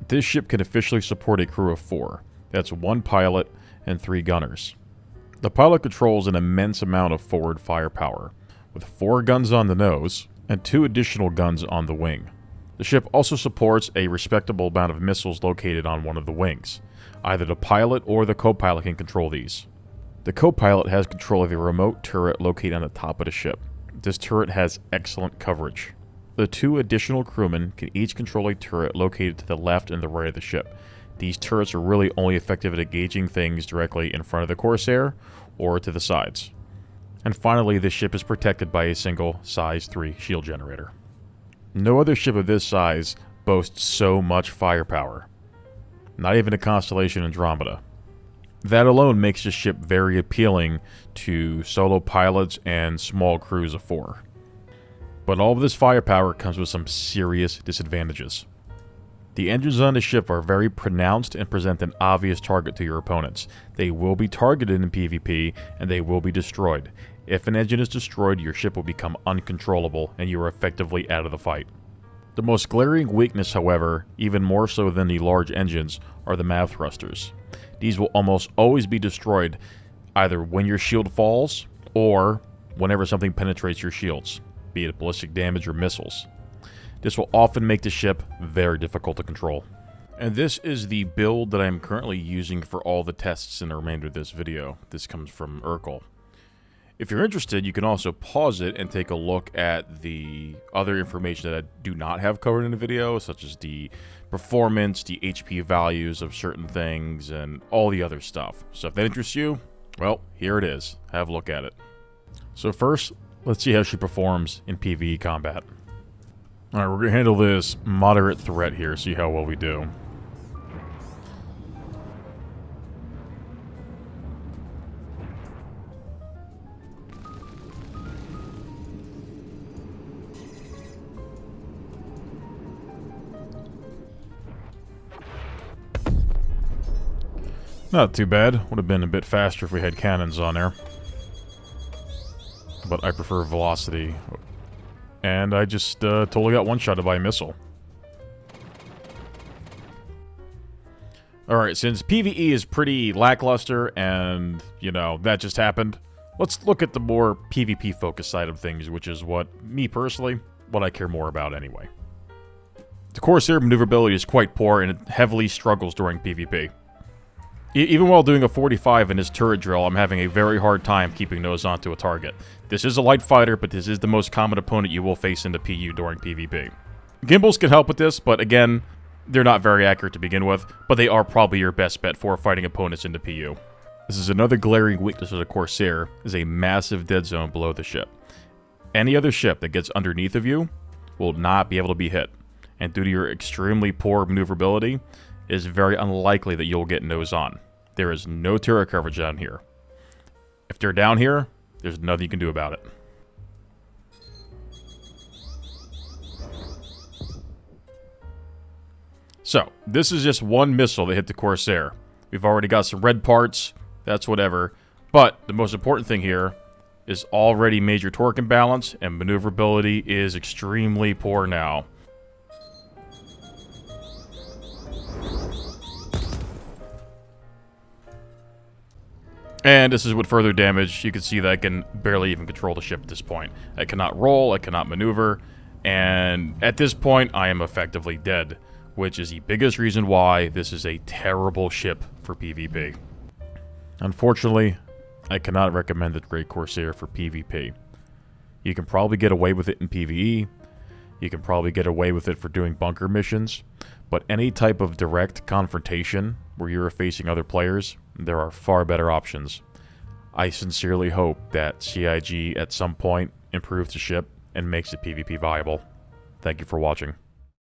This ship can officially support a crew of 4. That's 1 pilot and 3 gunners. The pilot controls an immense amount of forward firepower, with 4 guns on the nose and 2 additional guns on the wing. The ship also supports a respectable amount of missiles located on one of the wings. Either the pilot or the co-pilot can control these. The co-pilot has control of a remote turret located on the top of the ship. This turret has excellent coverage. The 2 additional crewmen can each control a turret located to the left and the right of the ship. These turrets are really only effective at engaging things directly in front of the Corsair or to the sides. And finally, the ship is protected by a single size 3 shield generator. No other ship of this size boasts so much firepower. Not even a Constellation Andromeda. That alone makes this ship very appealing to solo pilots and small crews of 4. But all of this firepower comes with some serious disadvantages. The engines on the ship are very pronounced and present an obvious target to your opponents. They will be targeted in PvP, and they will be destroyed. If an engine is destroyed, your ship will become uncontrollable, and you are effectively out of the fight. The most glaring weakness, however, even more so than the large engines, are the MAV thrusters. These will almost always be destroyed, either when your shield falls, or whenever something penetrates your shields, be it ballistic damage or missiles. This will often make the ship very difficult to control. And this is the build that I'm currently using for all the tests in the remainder of this video. This comes from Erkul. If you're interested, you can also pause it and take a look at the other information that I do not have covered in the video, such as the performance, the HP values of certain things, and all the other stuff. So if that interests you, well, here it is. Have a look at it. So first, let's see how she performs in PVE Combat. Alright, we're going to handle this moderate threat here, see how well we do. Not too bad. Would have been a bit faster if we had cannons on there. But I prefer velocity. And I just totally got one-shotted by a missile. Alright, since PvE is pretty lackluster and, you know, that just happened, let's look at the more PvP-focused side of things, which is what, me personally, what I care more about anyway. The Corsair maneuverability is quite poor and it heavily struggles during PvP. Even while doing a 45 in his turret drill, I'm having a very hard time keeping those onto a target. This is a light fighter, but this is the most common opponent you will face in the PU during PvP. Gimbals can help with this, but again, they're not very accurate to begin with, but they are probably your best bet for fighting opponents in the PU. This is another glaring weakness of the Corsair, is a massive dead zone below the ship. Any other ship that gets underneath of you will not be able to be hit, and due to your extremely poor maneuverability, it is very unlikely that you'll get nose on. There is no turret coverage down here. If they're down here, there's nothing you can do about it. So, this is just one missile that hit the Corsair. We've already got some red parts, that's whatever. But the most important thing here is already major torque imbalance, and maneuverability is extremely poor now. And this is with further damage. You can see that I can barely even control the ship at this point. I cannot roll, I cannot maneuver, and at this point, I am effectively dead, which is the biggest reason why this is a terrible ship for PvP. Unfortunately, I cannot recommend the Great Corsair for PvP. You can probably get away with it in PvE, you can probably get away with it for doing bunker missions, but any type of direct confrontation where you're facing other players, there are far better options. I sincerely hope that CIG at some point improves the ship and makes it PvP viable. Thank you for watching.